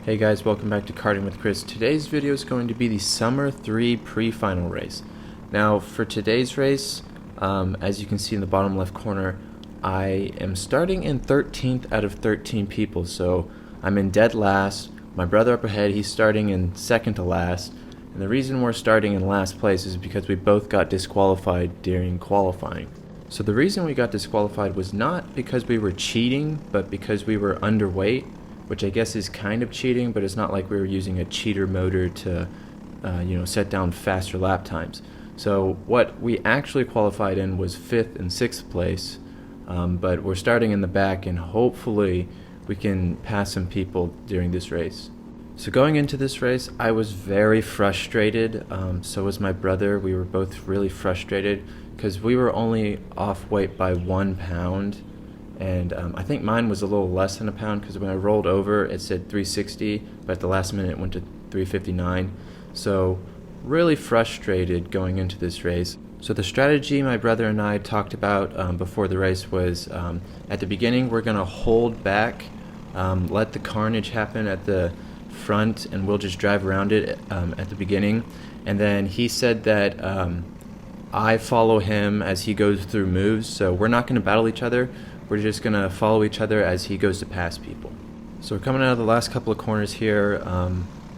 Hey guys, welcome back to Karting with Chris. Today's video is going to be the Summer 3 pre-final race. Now for today's race, as you can see in the bottom left corner, I am starting in 13th out of 13 people, so I'm in dead last. My brother up ahead, he's starting in second to last, and the reason we're starting in last place is because we both got disqualified during qualifying. So the reason we got disqualified was not because we were cheating, but because we were underweight, which I guess is kind of cheating, but it's not like we were using a cheater motor to set down faster lap times. So what we actually qualified in was 5th and 6th place, but we're starting in the back, and hopefully we can pass some people during this race. So going into this race, I was very frustrated. So was my brother. We were both really frustrated because we were only off weight by 1 pound. And I think mine was a little less than a pound because when I rolled over it said 360, but at the last minute it went to 359. So really frustrated going into this race. So the strategy my brother and I talked about before the race was at the beginning we're going to hold back, let the carnage happen at the front, and we'll just drive around it at the beginning. And then he said that I follow him as he goes through moves, so we're not going to battle each other. We're just going to follow each other as he goes to pass people. So we're coming out of the last couple of corners here.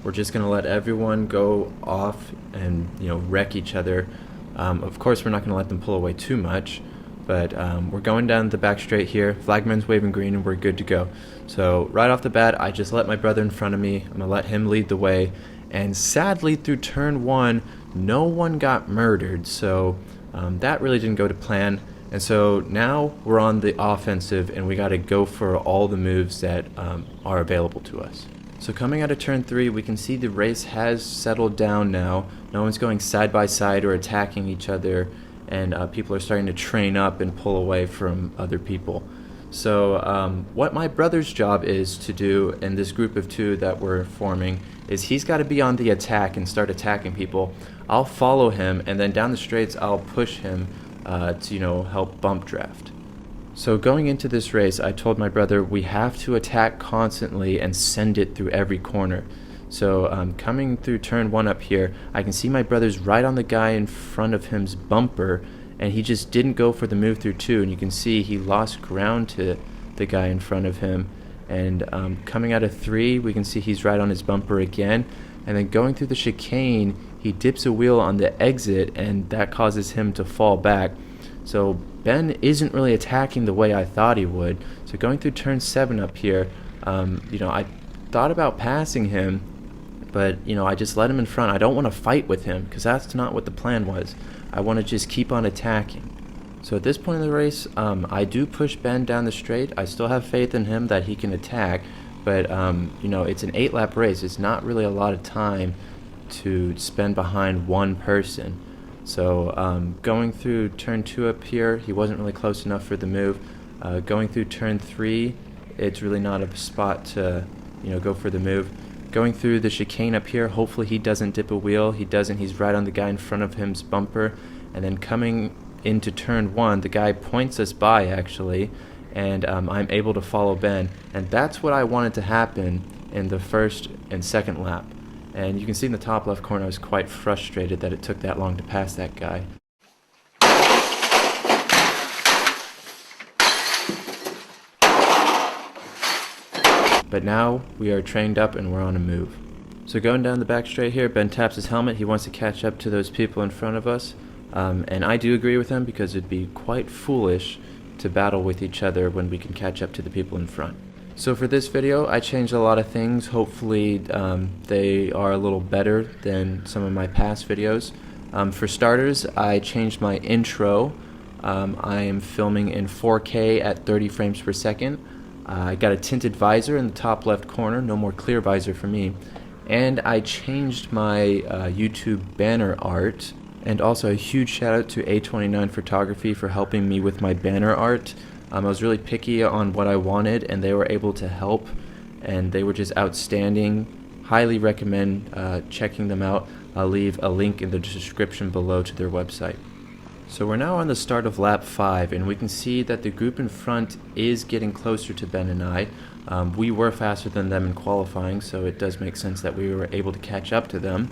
We're just going to let everyone go off and wreck each other. Of course, we're not going to let them pull away too much, but we're going down the back straight here. Flagman's waving green and we're good to go. So right off the bat, I just let my brother in front of me. I'm going to let him lead the way. And sadly, through turn 1, no one got murdered. So that really didn't go to plan. And so now we're on the offensive and we got to go for all the moves that are available to us. So coming out of turn 3, we can see the race has settled down now. No one's going side by side or attacking each other, and people are starting to train up and pull away from other people. So what my brother's job is to do in this group of 2 that we're forming is he's got to be on the attack and start attacking people. I'll follow him, and then down the straights I'll push him to help bump draft. So going into this race, I told my brother we have to attack constantly and send it through every corner. So coming through turn 1 up here, I can see my brother's right on the guy in front of him's bumper, and he just didn't go for the move through 2, and you can see he lost ground to the guy in front of him. And coming out of 3, we can see he's right on his bumper again, and then going through the chicane, he dips a wheel on the exit, and that causes him to fall back. So Ben isn't really attacking the way I thought he would. So going through turn 7 up here, I thought about passing him, but I just let him in front. I don't want to fight with him because that's not what the plan was. I want to just keep on attacking. So at this point in the race, I do push Ben down the straight. I still have faith in him that he can attack, but it's an 8-lap race. It's not really a lot of time to spend behind one person. So going through turn 2 up here, he wasn't really close enough for the move. Going through turn 3, it's really not a spot to go for the move. Going through the chicane up here, hopefully he doesn't dip a wheel. He doesn't. He's right on the guy in front of him's bumper. And then coming into turn 1, the guy points us by actually, and I'm able to follow Ben. And that's what I wanted to happen in the first and second lap. And you can see in the top left corner, I was quite frustrated that it took that long to pass that guy. But now we are trained up and we're on a move. So going down the back straight here, Ben taps his helmet. He wants to catch up to those people in front of us. And I do agree with him because it'd be quite foolish to battle with each other when we can catch up to the people in front. So for this video, I changed a lot of things. Hopefully they are a little better than some of my past videos. For starters, I changed my intro. I am filming in 4K at 30 frames per second. I got a tinted visor in the top left corner, no more clear visor for me. And I changed my YouTube banner art. And also a huge shout out to A29 Photography for helping me with my banner art. I was really picky on what I wanted, and they were able to help, and they were just outstanding. Highly recommend checking them out. I'll leave a link in the description below to their website. So we're now on the start of lap 5, and we can see that the group in front is getting closer to Ben and I. We were faster than them in qualifying, so it does make sense that we were able to catch up to them.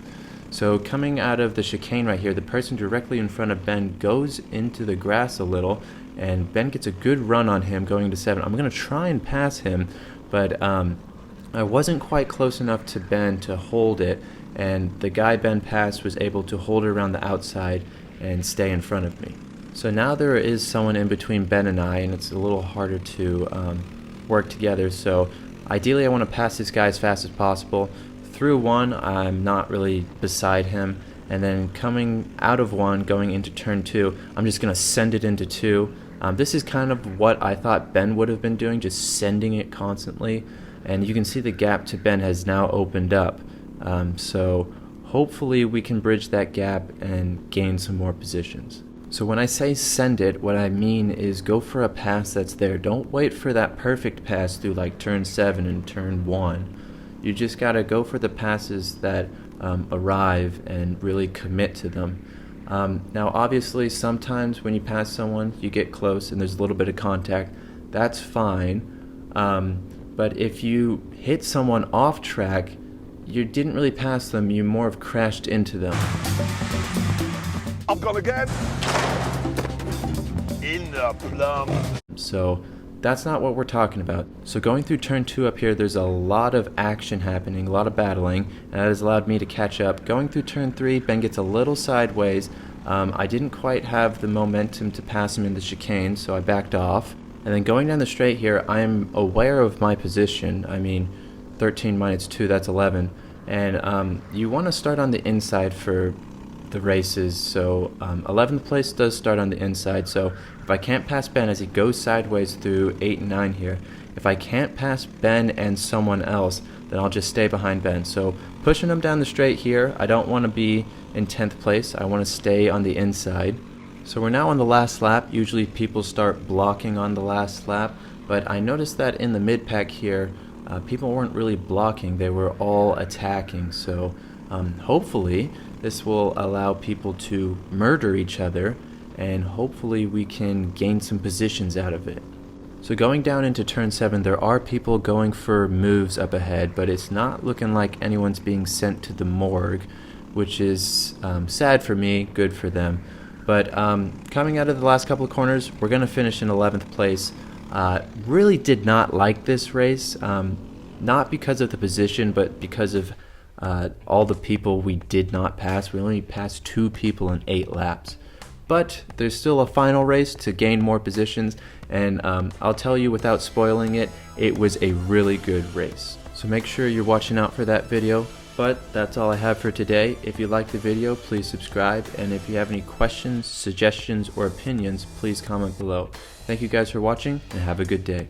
So coming out of the chicane right here, the person directly in front of Ben goes into the grass a little, and Ben gets a good run on him going to 7. I'm going to try and pass him, but I wasn't quite close enough to Ben to hold it, and the guy Ben passed was able to hold it around the outside and stay in front of me. So now there is someone in between Ben and I, and it's a little harder to work together. So ideally I want to pass this guy as fast as possible. Through 1, I'm not really beside him, and then coming out of 1, going into turn 2, I'm just going to send it into 2. This is kind of what I thought Ben would have been doing, just sending it constantly, and you can see the gap to Ben has now opened up. So hopefully we can bridge that gap and gain some more positions. So when I say send it, what I mean is go for a pass that's there. Don't wait for that perfect pass through like turn 7 and turn 1. You just gotta go for the passes that arrive and really commit to them. Now obviously sometimes when you pass someone you get close and there's a little bit of contact. That's fine. But if you hit someone off track, you didn't really pass them, you more have crashed into them. I've gone again. In the plum. So that's not what we're talking about. So going through turn 2 up here, there's a lot of action happening, a lot of battling, and that has allowed me to catch up. Going through turn 3, Ben gets a little sideways. I didn't quite have the momentum to pass him in the chicane, so I backed off. And then going down the straight here, I'm aware of my position. I mean, 13 minus 2, that's 11. And you want to start on the inside for the races. So 11th place does start on the inside. So if I can't pass Ben as he goes sideways through 8 and 9 here, if I can't pass Ben and someone else, then I'll just stay behind Ben. So pushing him down the straight here, I don't want to be in 10th place. I want to stay on the inside. So we're now on the last lap. Usually people start blocking on the last lap, but I noticed that in the mid-pack here, people weren't really blocking, they were all attacking. So hopefully this will allow people to murder each other, and hopefully we can gain some positions out of it. So going down into turn 7, there are people going for moves up ahead, but it's not looking like anyone's being sent to the morgue, which is sad for me, good for them. But coming out of the last couple of corners, we're going to finish in 11th place. Really did not like this race, not because of the position, but because of all the people we did not pass. We only passed 2 people in 8 laps. But there's still a final race to gain more positions, and I'll tell you without spoiling it, it was a really good race. So make sure you're watching out for that video. But that's all I have for today. If you liked the video, please subscribe, and if you have any questions, suggestions, or opinions, please comment below. Thank you guys for watching, and have a good day.